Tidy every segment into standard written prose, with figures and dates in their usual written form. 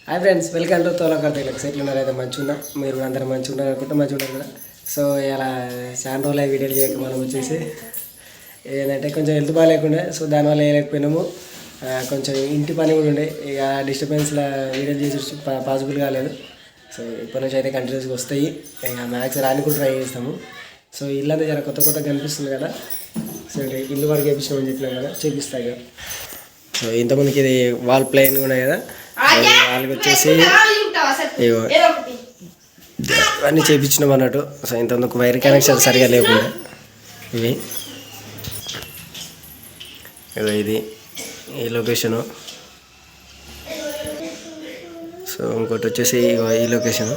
Hi friends, welcome to తోలకర్త ఎక్సైట్లు ఉన్నారు. అయితే మంచిగా మీరు కూడా అందరూ మంచిగా ఉన్నారు అనుకుంటే మంచిగా ఉన్నారు కదా. సో ఇలా చాలా రోజులు వీడియోలు చేయక మనం వచ్చేసి ఏంటంటే కొంచెం హెల్త్ బాగాలేకుండే, సో దానివల్ల వేయలేకపోయినాము. కొంచెం ఇంటి పని కూడా ఉండే, ఇక డిస్టర్బెన్స్లో వీడియోలు చేసి పాసిబుల్ కాలేదు. సో ఇప్పటి నుంచి అయితే కంటిన్యూస్గా వస్తాయి. ఇక మ్యాక్స్ రాని కూడా ట్రై చేస్తాము. సో ఇల్లు అంతా చాలా కొత్త కొత్తగా కనిపిస్తుంది కదా. సో ఇల్లు వరకు వేయించినామని చెప్పినాం కదా, చూపిస్తాయి కదా. సో ఇంతమందికి ఇది వాల్ ప్లేన్ కూడా కదా, వాళ్ళకి వచ్చేసి ఇగో అన్నీ చేయించినాం అన్నట్టు. సో ఇంతమందికి వైర్ కనెక్షన్ సరిగా లేకుండా ఇవి ఇగో ఇది ఈ లొకేషను. సో ఇంకోటి వచ్చేసి ఇగో ఈ లొకేషను.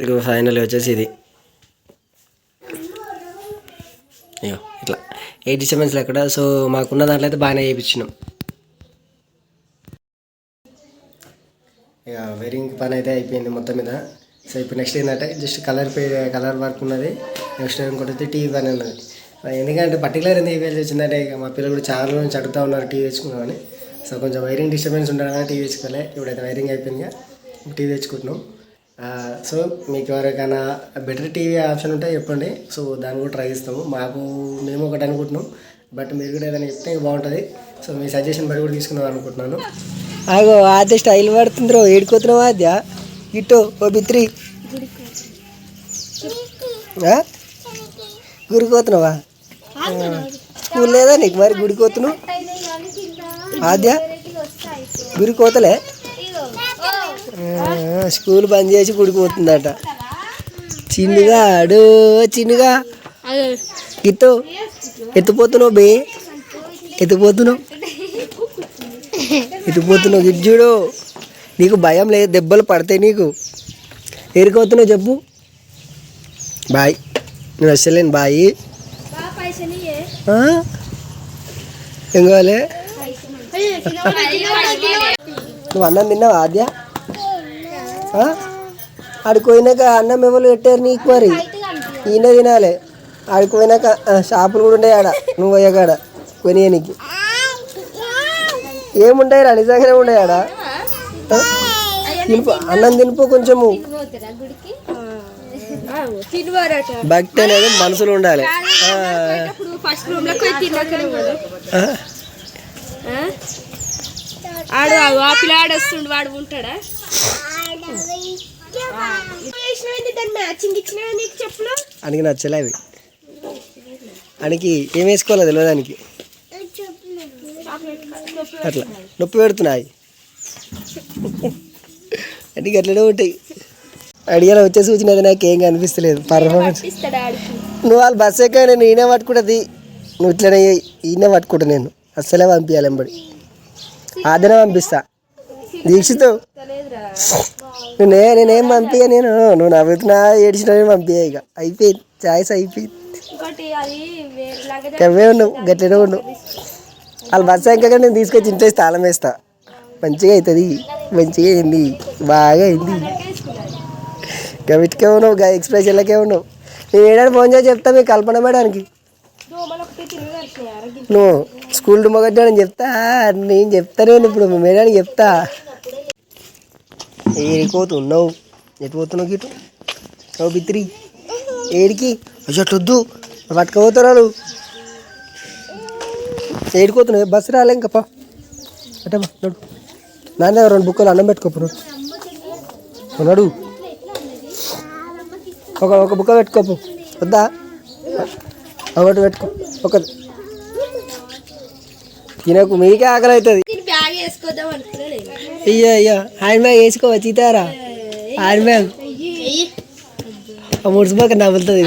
ఇగో ఫైనల్ వచ్చేసి ఇది ఇగో ఇట్లా 80 సెవెన్స్ ఎక్కడ. సో మాకున్న దాంట్లో అయితే బాగానే చేయించినాం. ఇక వైరింగ్ పని అయితే అయిపోయింది మొత్తం మీద. సో ఇప్పుడు నెక్స్ట్ ఏంటంటే జస్ట్ కలర్ వర్క్ ఉన్నది. నెక్స్ట్ ఇంకోటి అయితే టీవీ పని ఉన్నది. ఎందుకంటే పర్టికులర్ ఎందుకు ఇవ్వాల్సి వచ్చిందంటే ఇక మా పిల్లలు కూడా చాలా నుంచి అడుగుతూ ఉన్నారు టీవీ తెచ్చుకున్నామని. సో కొంచెం వైరింగ్ డిస్టర్బెన్స్ ఉండాలని టీవీ తెచ్చుకోలే. ఇప్పుడైతే వైరింగ్ అయిపోయిందిగా టీవీ తెచ్చుకుంటున్నాం. సో మీకు ఎవరికైనా బెటర్ టీవీ ఆప్షన్ ఉంటే చెప్పండి. సో దాన్ని కూడా ట్రై చేస్తాము. మేము ఒకటి అనుకుంటున్నాం, బట్ మీరు కూడా ఏదైనా చెప్తే బాగుంటుంది. సో మీ సజెషన్ బట్టి కూడా తీసుకుందాం అనుకుంటున్నాను. అగో ఆద్య స్టైల్ పడుతుందిరో, ఏడుకోతున్నావు ఆద్య ఇటో ఓ బిత్రి గుడికోతున్నావా? స్కూల్ లేదా నీకు మరి గుడికోతున్నావు ఆద్య? గుడికోతలే, స్కూల్ బంద్ చేసి గుడిపోతుందట. చిన్నగా అడు చిన్నగా ఇటు ఎత్తుపోతున్నావు బే, ఎత్తుపోతున్నావు గిజ్జుడు. నీకు భయం లేదు, దెబ్బలు పడతాయి నీకు. ఎరుకోతున్నావు చెప్పు. బాయ్, నేను వస్తలేను బాయ్. ఏం కావాలి? నువ్వు అన్నం తిన్నావా ఆద్య? ఆడిపోయినాక అన్నం ఎవరు పెట్టారు నీకు? మరి ఈయన తినాలి. ఆడిపోయినాక షాపులు కూడా ఉంటాయి ఆడ, నువ్వు పోయాకాడ కొనియనికి. ఏముంటాయి రా, నిజంగానే ఉంటాయి ఆడ. తినిపో, అన్నం తినిపో కొంచెము. భక్తి అనేది మనసులో ఉండాలి. వాడు ఉంటాడా? అనికి నచ్చలే అవి. అనికి ఏం వేసుకోవాలి తెలియదు దానికి. అట్లా నొప్పి పెడుతున్నాయి అంటే అట్లనే ఉంటాయి. అడిగాను వచ్చేసి వచ్చినది, నాకేం కనిపిస్తలేదు పర్ఫార్మెన్స్. నువ్వు వాళ్ళు బస్సు ఎక్కా, నేను ఈయనే పట్టుకుంటుంది. నువ్వు ఇట్లనే ఈయనే పట్టుకుంటా. నేను అస్సలే పంపించాలి ఎంబడి ఆదనే పంపిస్తా. దీక్షతో నేనేం పంపించా. నేను నువ్వు నవ్వుతున్నా ఏడిచినా పంపించా. ఇక అయిపోయింది, చాయిస్ అయిపోయింది. కవ్వే ఉన్నావు, గట్లనే ఉన్నావు. వాళ్ళు బస్సు ఎక్కాక నేను తీసుకొచ్చి ఇంట్లో తాళం వేస్తా. మంచిగా అవుతుంది, మంచిగా అయింది, బాగా అయింది. గవిటికే ఉన్నావు, ఎక్స్ప్రెషన్లకే ఉన్నావు. నేను ఏడాది ఫోన్ చేసి చెప్తా మీకు కల్పన మేడానికి. నువ్వు స్కూల్ డుమ్మగొట్టానని చెప్తా, నేను చెప్తానే ఇప్పుడు మేడానికి చెప్తా. ఏడిపోతున్నావు, ఎటు పోతున్నావు గిటు? ఓ బిత్రి ఏడికి అట్లొద్దు, పట్టుకపోతున్నాను. ఏడిపోతున్నావు, బస్సు రాలే ఇంకప్ప. అంటే నడు, నాన్న 2 బుక్కలు అన్నం పెట్టుకోపు. నడు, ఒక బుక్క పెట్టుకోపు. వద్దా? ఒకటి పెట్టుకో, ఒకటి తినకు, మీకే ఆకలి అవుతుంది. అయ్యో హ్యాండ్ బ్యాగ్ వేసుకోవా చీతారా? హ్యాండ్ బ్యాగ్ ముడిసిపోక నవ్వుతుంది.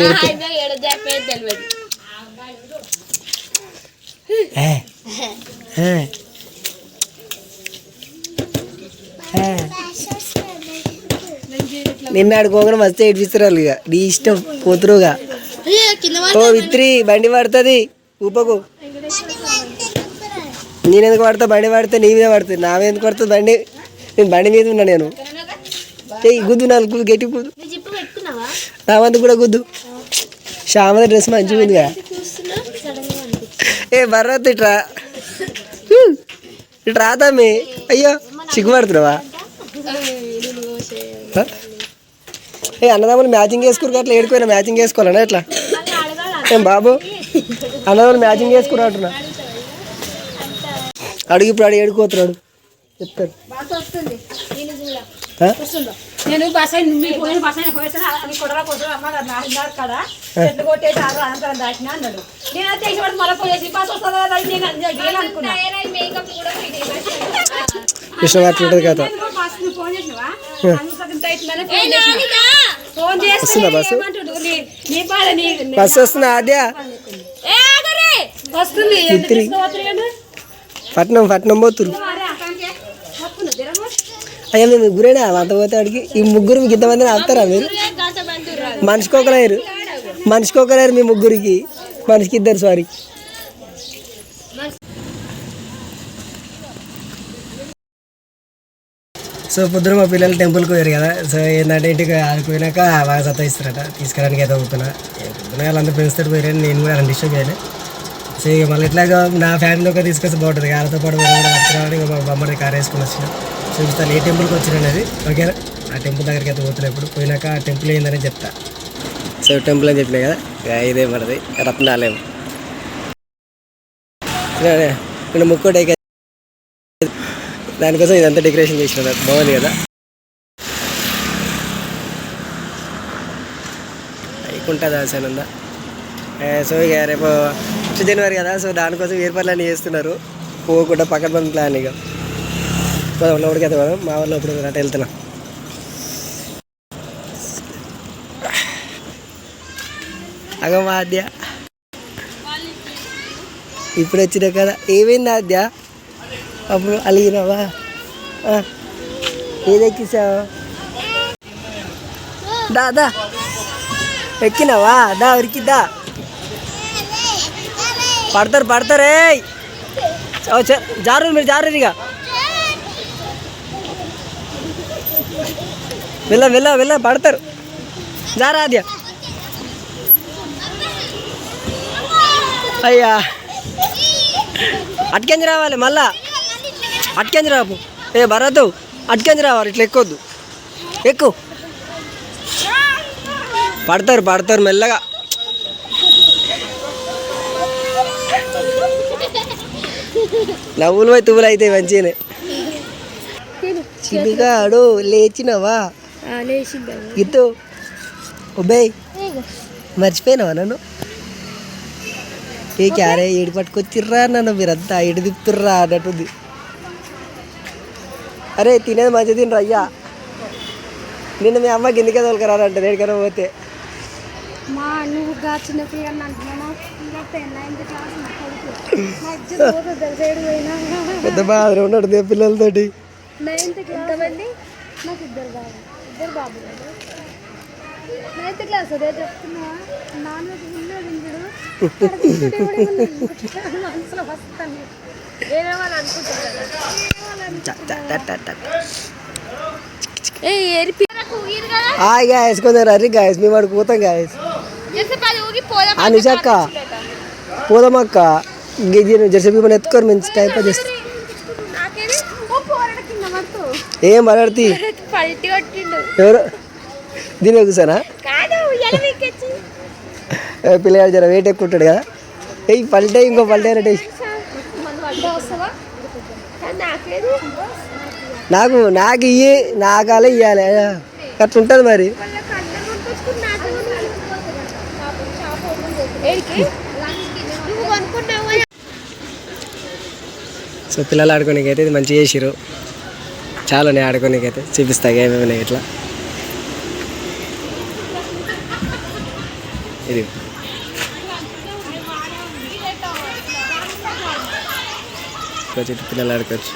నిన్న ఆడుకోగానే మస్తు ఏడిపిస్తారు. ఇక నీ ఇష్టం పోతురుగా. ఓ విత్రి బండి పడుతుంది, ఊపకు. నేనెందుకు పడతా? బండి పడితే నీ మీద పడుతుంది, నా మీద ఎందుకు పడుతుంది బండి? నేను బండి మీద ఉన్నా. నేను గుద్దు, నాలుగు గట్టి గుద్దు, నా వంతు కూడా గుద్దు. శ్యామల డ్రెస్ మంచిగా ఉందిగా. ఏ బర్ర తిట్రా ఇటు రాతమ్మి. అయ్యో సిగ్గుపడుతున్నావా? ఏ అన్నదమ్ములు మ్యాచింగ్ వేసుకురు అట్లా ఏడుకోయినా మ్యాచింగ్ వేసుకోవాలన్నా ఎట్లా? ఏం బాబు అన్నదమ్ములు మ్యాచింగ్ వేసుకురా అంటున్నా. అడుగు ఇప్పుడు అడిగి ఏడుకోతున్నాడు చెప్తాడు. నేను బసాయి మీకు పోయిన బసాయి పోయేసాను అది కొడరా కొట్టరా అమ్మ నాలుగున్నర కదా చెట్లు కొట్టేసారు అనంతరం దాటినా అన్నాడు. నేను అది చేసి మళ్ళీ పోయేసి బస్ వస్తుందా నేను అనుకున్నా. కృష్ణవార్త ఉంటుంది కదా. ఫోన్ చేసినవా ఫోన్ చేసి వస్తుందా బస్సు? నీ బాధ నీ బస్సు వస్తుందా? ఆద్య వస్తుంది పట్నం పోతురు. అయ్యా మేము ముగ్గురేనా అంత పోతే అడిగి ఈ ముగ్గురు మీకు ఇంతమందిని ఆపుతారా మీరు? మనిషికి ఒకలేరు మీ ముగ్గురికి, మనిషికి ఇద్దరు. సారీ. సో పొద్దున మా పిల్లలు టెంపుల్కి పోయారు కదా. సో ఏంటంటే ఇంటికి ఆడిపోయినాక బాగా సతాయిస్తారట. తీసుకురానికి అయితే అవుతున్నా పొద్దున వాళ్ళందరూ పెంచుతాడు పోయారని నేను కూడా అలా డిస్టర్బ్ చేయాలి. సో ఇక మళ్ళీ ఎట్లాగా నా ఫ్యామిలీలోకి తీసుకొస్తే బాగుంటుంది. వాళ్ళతో పాటు పట్టుకురావడం ఇక మా బొమ్మడి కార్ వేసుకొని వచ్చిన చూపిస్తాను ఏ టెంపుల్కి వచ్చిన అనేది. ఓకేనా? ఆ టెంపుల్ దగ్గరికి అయితే పోతున్నా. ఇప్పుడు పోయినాక ఆ టెంపుల్ ఏందని చెప్తా. సో టెంపుల్ అని చెప్పినాయి కదా, ఇదే మనది రత్నాలయం. ఇక్కడ ముక్కోటి దానికోసం ఇదంతా డెకరేషన్ చేసిన బాగుంది కదా. అయికుంటుంది దాసానంద. సో ఇక రేపు 1 జనవరి కదా. సో దానికోసం ఏర్పాట్లన్నీ చేస్తున్నారు. పోకుండా పక్కన పని ప్లాన్. ఇక లోపలికి అయితే పోదాం. మా వాళ్ళు ఇప్పుడు అటు వెళ్తున్నా. అగో మా ఆద్య ఇప్పుడు వచ్చినా కదా. ఏమైంది ఆద్య? అప్పుడు అలిగినావా? ఏదెక్కిసావు? దా ఎక్కినావా? దా ఉరికిద్దా. పడతారే జారు మీరు జారురిగా. వెళ్ళ పడతారు. జారా ఆద్య. అయ్యా అట్కెంచి రావాలి మళ్ళా. అట్కెంచి రాపు. ఏ భరత్ అట్కెంచి రావాలి. ఇట్లా ఎక్కొద్దు. ఎక్కువ పడతారు మెల్లగా. నవ్వులు పోయి తువ్వులు అయితే మంచిగానే. చిన్నగాడు లేచినవా? ఇతు ఒబ్బేయ్ మర్చిపోయినావా నన్ను? ఏ క్యారే ఏడు పట్టుకొచ్చిర్రా నన్ను మీరంతా ఏడు తిప్పుతుర్రా అన్నట్టుంది. అరే తినేది మంచిగా తినరా అయ్యా. నిన్న మీ అమ్మకి ఎందుకే తోలుకరారంట ఎక్కడికైనా పోతే. పెద్ద బాధ ఉన్నాడు పిల్లలతోటి. వేసుకుందాం రీ గాయస్. మేము వాడికి పోతాం గాయస్. నిజక్క పోదామక్క. జెర్సీ మనం ఎత్తుకోరు మంచి టైం పాస్ చేస్తాం. ఏం మాట్లాడుతీ? ఎవరు దీని కూర్చానా? పిల్లగాడు జర వెయిట్ ఎక్కువ ఉంటాడు కదా. ఏ పల్టే ఇంకో పల్టే అంటే నాకు ఇయ్యి నాకాలే ఇవ్వాలి. అట్లా ఉంటుంది మరి. సో పిల్లలు ఆడుకోనికి అయితే ఇది మంచిగా చేసిరు. చాలా నేను ఆడుకోనికి అయితే చూపిస్తా ఏమేమి ఇట్లా. ఇది పిల్లలు ఆడుకోవచ్చు.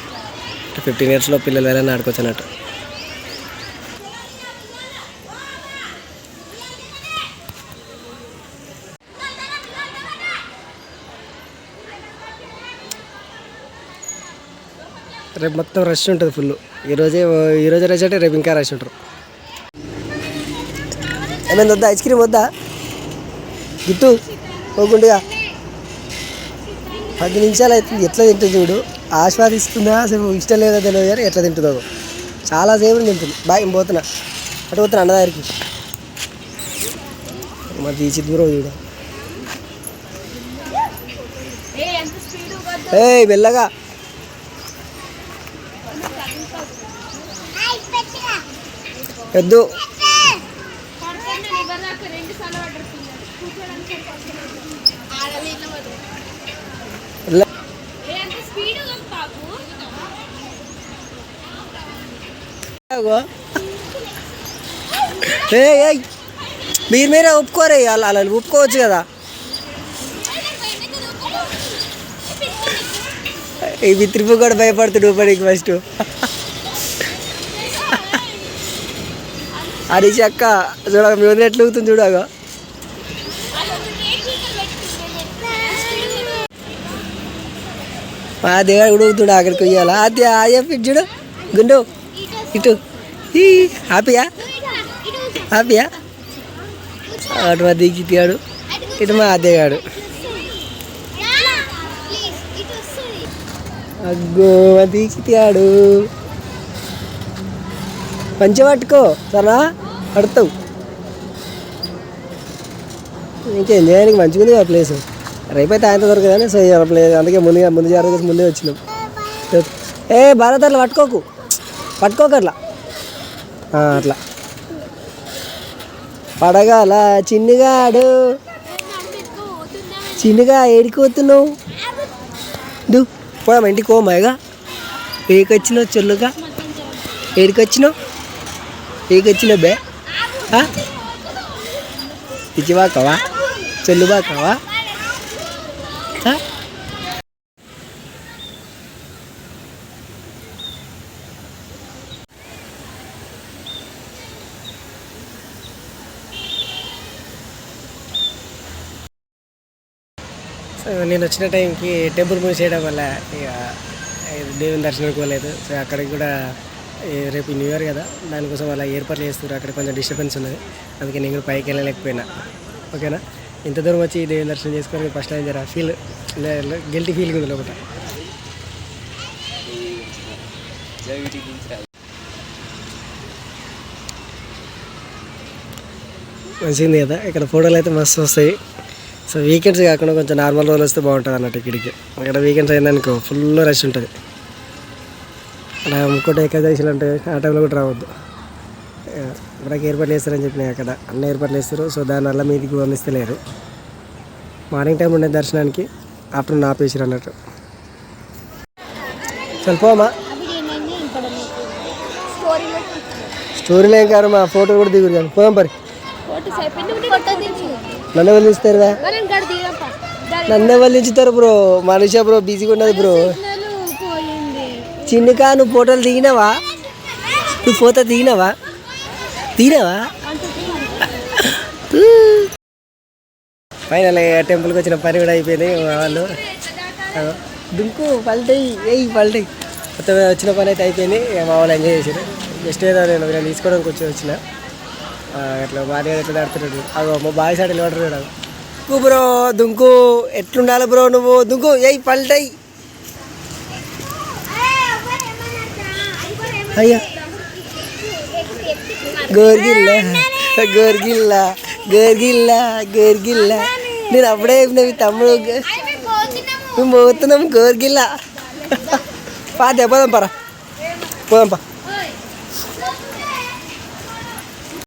15 yearsలో పిల్లలు వెళ్ళని ఆడుకోవచ్చు అన్నట్టు. రేపు మొత్తం రష్ ఉంటుంది ఫుల్. ఈరోజే రష్ అంటే రేపు ఇంకా రష్ ఉంటారు. ఏమైంది వద్దా? ఐస్ క్రీమ్ వద్దా? గిట్టు పోకుండగా 10 నిమిషాలు అవుతుంది. ఎట్లా తింటుంది చూడు, ఆస్వాదిస్తుందా అసలు ఇష్టం లేదో తెలియదు కానీ ఎట్లా తింటుందో చాలాసేపు తింటుంది. బాయ్ పోతున్నా, అటు పోతున్నా అన్న దగ్గరికి. మరి తీసి దూరం చూడు. ఏయ్ మెల్లగా. వద్దు మీరే ఒప్పుకోరే, అలా ఒప్పుకోవచ్చు కదా. ఇవి త్రిపు కూడా భయపడుతుంది ఊపడికి ఫస్ట్. అది చెక్క చూడ మీ వదిన ఎట్లా ఊగుతుంది చూడగా. మా దేవుడు కూడా ఊగుతుండే అక్కడికి పోయాలా. అది చెప్పి చూడు గుండు ఇటు. హ్యాపీయా హ్యాపీయా. అటు మా దిగిగాడు, ఇటు మా అదేగాడు. అగ్గో మా దిగితాడు. మంచిగా పట్టుకో సరేనా, పడతావు. ఇంకేం చేయడానికి మంచిగా ఉంది ఆ ప్లేస్. రేపైతే ఆయన దొరకదని సో ప్లేస్ అందుకే ముందు జాగ్రత్త ముందే వచ్చినాం. భారత్ అట్లా పట్టుకోకు అట్లా అట్లా పడగాల. చిన్నగాడు చిన్నగా ఏడిపోతున్నావు. పోదామా ఇంటికి పోమాయిగా. ఏకొచ్చినావు చొల్లుగా, ఏడికొచ్చినావు ఏకొచ్చినావు బే. ఇచ్చి బాకవా చెల్లు బాకవా. సో నేను వచ్చిన టైంకి టెంపుల్ మూసేయడం వల్ల ఇక దేవుని దర్శనానికి పోలేదు. సో అక్కడికి కూడా రేపు న్యూ ఇయర్ కదా, దానికోసం అలా ఏర్పాట్లు చేస్తారు. అక్కడ కొంచెం డిస్టర్బెన్స్ ఉన్నది, అందుకే నేను కూడా పైకి వెళ్ళలేకపోయినా. ఓకేనా, ఇంత దూరం వచ్చి దేవుని దర్శనం చేసుకొని ఫస్ట్ టైం జర ఫీల్ గిల్టీ ఫీల్ ఉంది ఒకటి. మంచిది కదా, ఇక్కడ ఫోటోలు అయితే మస్తు వస్తాయి. సో వీకెండ్స్ కాకుండా కొంచెం నార్మల్ రోజులు వస్తే బాగుంటుంది అన్నట్టు. ఇక్కడికి అక్కడ వీకెండ్స్ అయిందనుకో ఫుల్ రష్ ఉంటుంది. అలా ఇంకోటి ఏకాదశిలు అంటే ఆ టైంలో కూడా రావద్దు. ఇక్కడికి ఏర్పాట్లు చేస్తారని చెప్పినాయి, అక్కడ అన్ని ఏర్పాట్లు చేస్తారు. సో దానివల్ల మీదికి పంపిస్తలేరు. మార్నింగ్ టైం ఉండే దర్శనానికి, ఆఫ్టర్నూన్ ఆపేసారు అన్నట్టు. చల్పోమా స్టోరీలో ఏం కాదు, మా ఫోటో కూడా దిగురు కానీ పోదాం పరి. నన్ను వాళ్ళు ఇస్తారు, నన్ను వాళ్ళు ఇచ్చుతారు బ్రో. మనిషా బ్రో బిజీగా ఉన్నది బ్రో. చిన్నకా నువ్వు ఫోటోలు దిగినావా? నువ్వు ఫోటో దిగినావా? ఫైనల్ టెంపుల్కి వచ్చిన పని కూడా అయిపోయింది. వాళ్ళు దుంకు పల్టై పల్టై మొత్తం వచ్చిన పని అయితే అయిపోయింది. మా వాళ్ళు ఎంజాయ్ చేశారు. జస్ట్ ఏదో నేను వీళ్ళని తీసుకోవడానికి వచ్చిన అట్లా భార్య ఎట్లా దాడుతున్నాడు. అగో మా బాయ్ సైడ్ నిలబడరు. బ్రో దుంకు ఎట్లుండాలి బ్రో నువ్వు? దుంకు పల్టై. అయ్యా గోర్గిల్లా గోర్గిల్లా గోర్గిల్లా గోర్గిల్లా. నేను అప్పుడే చెప్పినవి తమ్ముడు, మేము పోతున్నాం గోర్గిల్లా. పోదాం పరా, పోదాం పా.